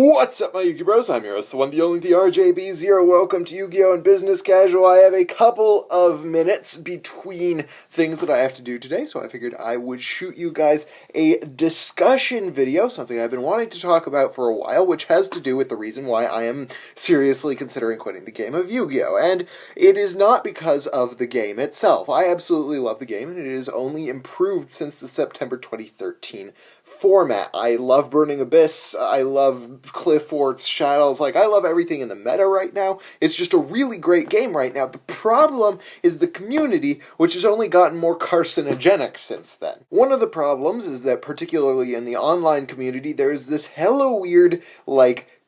What's up, my Yugi Bros? I'm your host, the one, the only, the RJB0. Welcome to Yu-Gi-Oh! And Business Casual. I have a couple of minutes between things that I have to do today, so I figured I would shoot you guys a discussion video, something I've been wanting to talk about for a while, which has to do with the reason why I am seriously considering quitting the game of Yu-Gi-Oh! And it is not because of the game itself. I absolutely love the game, and it has only improved since the September 2013 format. I love Burning Abyss, I love Cliff Forts, Shadows, I love everything in the meta right now. It's just a really great game right now. The problem is the community, which has only gotten more carcinogenic since then. One of the problems is that, particularly in the online community, there's this hella weird,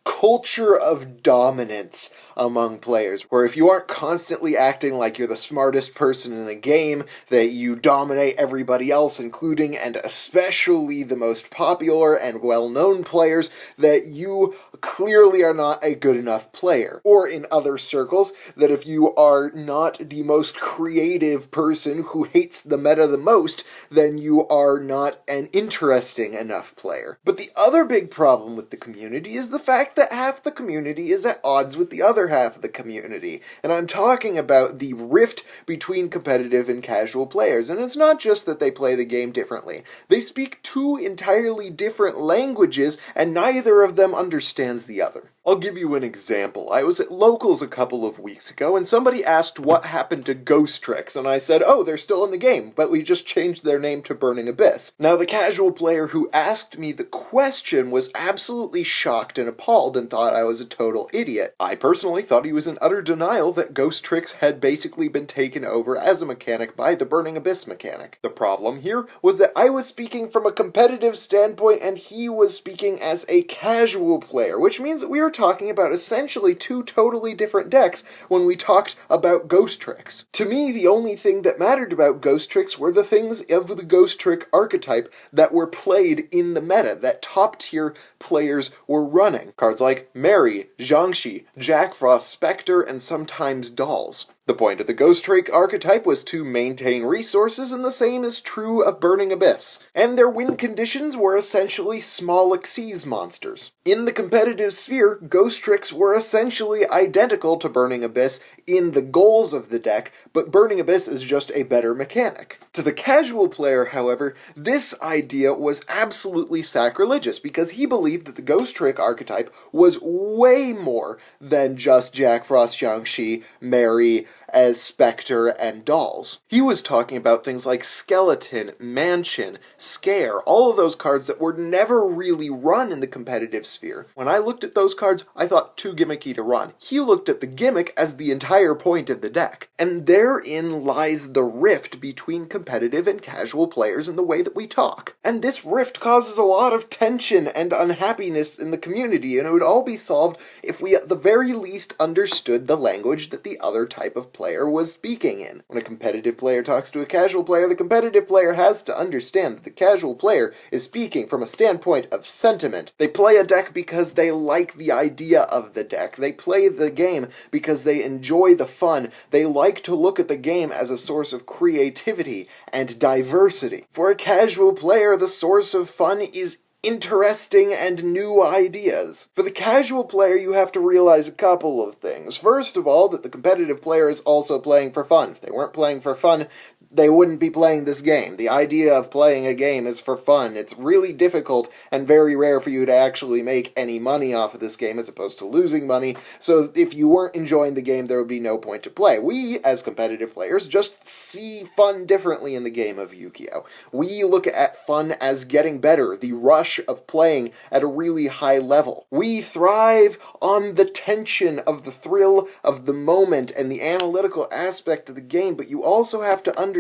culture of dominance among players, where if you aren't constantly acting like you're the smartest person in the game, that you dominate everybody else, including and especially the most popular and well-known players, that you clearly are not a good enough player. Or in other circles, that if you are not the most creative person who hates the meta the most, then you are not an interesting enough player. But the other big problem with the community is the fact that half the community is at odds with the other half of the community. And I'm talking about the rift between competitive and casual players. And it's not just that they play the game differently. They speak two entirely different languages, and neither of them understands the other. I'll give you an example. I was at Locals a couple of weeks ago, and somebody asked what happened to Ghost Tricks, and I said, oh, they're still in the game, but we just changed their name to Burning Abyss. Now, the casual player who asked me the question was absolutely shocked and appalled and thought I was a total idiot. I personally thought he was in utter denial that Ghost Tricks had basically been taken over as a mechanic by the Burning Abyss mechanic. The problem here was that I was speaking from a competitive standpoint, and he was speaking as a casual player, which means that we were talking about essentially two totally different decks when we talked about Ghost Tricks. To me, the only thing that mattered about Ghost Tricks were the things of the Ghost Trick archetype that were played in the meta, that top-tier players were running. Cards like Mary, Jiangxi, Jack Frost, Spectre, and sometimes Dolls. The point of the Ghost Trick archetype was to maintain resources, and the same is true of Burning Abyss. And their win conditions were essentially small Xyz monsters. In the competitive sphere, Ghost Tricks were essentially identical to Burning Abyss in the goals of the deck, but Burning Abyss is just a better mechanic. To the casual player, however, this idea was absolutely sacrilegious, because he believed that the Ghost Trick archetype was way more than just Jack Frost, Jiangxi, Mary, as Spectre and Dolls. He was talking about things like Skeleton, Mansion, Scare, all of those cards that were never really run in the competitive sphere. When I looked at those cards, I thought too gimmicky to run. He looked at the gimmick as the entire point of the deck. And therein lies the rift between competitive and casual players in the way that we talk. And this rift causes a lot of tension and unhappiness in the community, and it would all be solved if we at the very least understood the language that the other type of player was speaking in. When a competitive player talks to a casual player, the competitive player has to understand that the casual player is speaking from a standpoint of sentiment. They play a deck because they like the idea of the deck. They play the game because they enjoy the fun. They like to look at the game as a source of creativity and diversity. For a casual player, the source of fun is interesting and new ideas. For the casual player, you have to realize a couple of things. First of all, that the competitive player is also playing for fun. If they weren't playing for fun, they wouldn't be playing this game. The idea of playing a game is for fun. It's really difficult and very rare for you to actually make any money off of this game as opposed to losing money, so if you weren't enjoying the game, there would be no point to play. We, as competitive players, just see fun differently in the game of Yu-Gi-Oh! We look at fun as getting better, the rush of playing at a really high level. We thrive on the tension of the thrill of the moment and the analytical aspect of the game, but you also have to understand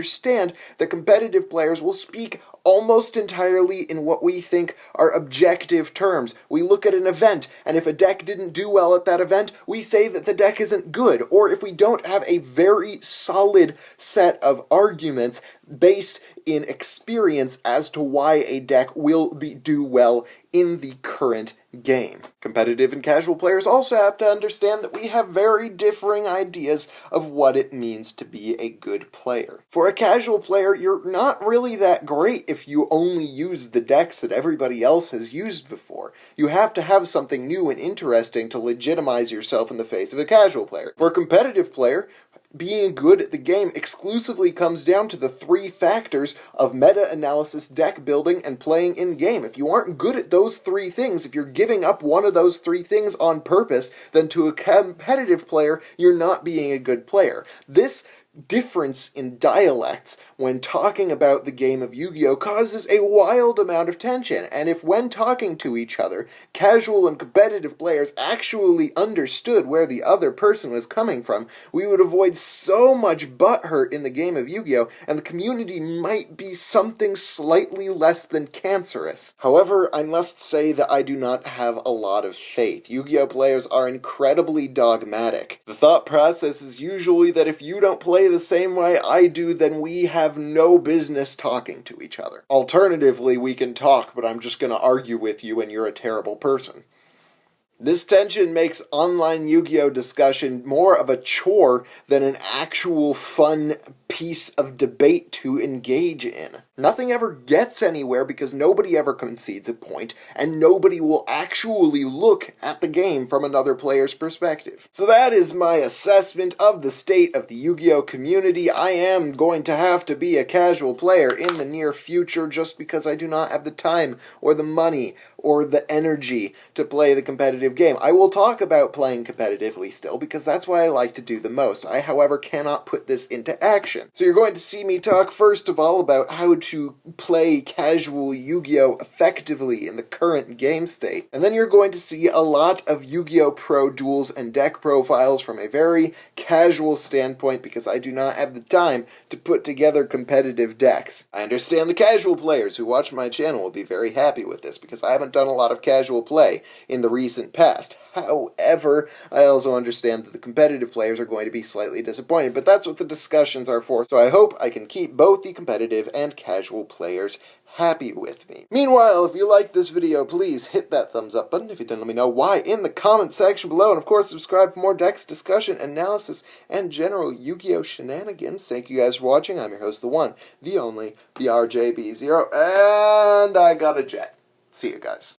that competitive players will speak almost entirely in what we think are objective terms. We look at an event, and if a deck didn't do well at that event, we say that the deck isn't good. Or if we don't have a very solid set of arguments based in experience as to why a deck will do well in the current game. Competitive and casual players also have to understand that we have very differing ideas of what it means to be a good player. For a casual player, you're not really that great if you only use the decks that everybody else has used before. You have to have something new and interesting to legitimize yourself in the face of a casual player. For a competitive player, being good at the game exclusively comes down to the three factors of meta-analysis, deck building, and playing in-game. If you aren't good at those three things, if you're giving up one of those three things on purpose, then to a competitive player, you're not being a good player. This difference in dialects when talking about the game of Yu-Gi-Oh! Causes a wild amount of tension, and if when talking to each other, casual and competitive players actually understood where the other person was coming from, we would avoid so much butthurt in the game of Yu-Gi-Oh! And the community might be something slightly less than cancerous. However, I must say that I do not have a lot of faith. Yu-Gi-Oh! Players are incredibly dogmatic. The thought process is usually that if you don't play the same way I do, then we have no business talking to each other. Alternatively, we can talk, but I'm just going to argue with you and you're a terrible person. This tension makes online Yu-Gi-Oh! Discussion more of a chore than an actual fun piece of debate to engage in. Nothing ever gets anywhere because nobody ever concedes a point, and nobody will actually look at the game from another player's perspective. So that is my assessment of the state of the Yu-Gi-Oh! Community. I am going to have to be a casual player in the near future just because I do not have the time or the money or the energy to play the competitive game. I will talk about playing competitively still because that's what I like to do the most. I, however, cannot put this into action. So you're going to see me talk first of all about how to play casual Yu-Gi-Oh! Effectively in the current game state. And then you're going to see a lot of Yu-Gi-Oh! Pro duels and deck profiles from a very casual standpoint because I do not have the time to put together competitive decks. I understand the casual players who watch my channel will be very happy with this because I haven't done a lot of casual play in the recent past. However, I also understand that the competitive players are going to be slightly disappointed, but that's what the discussions are for, so I hope I can keep both the competitive and casual players happy with me. Meanwhile, if you liked this video, please hit that thumbs up button. If you didn't, let me know why in the comment section below, and of course subscribe for more decks, discussion, analysis, and general Yu-Gi-Oh! Shenanigans. Thank you guys for watching. I'm your host, the one, the only, the RJB0, and I got a jet. See you guys.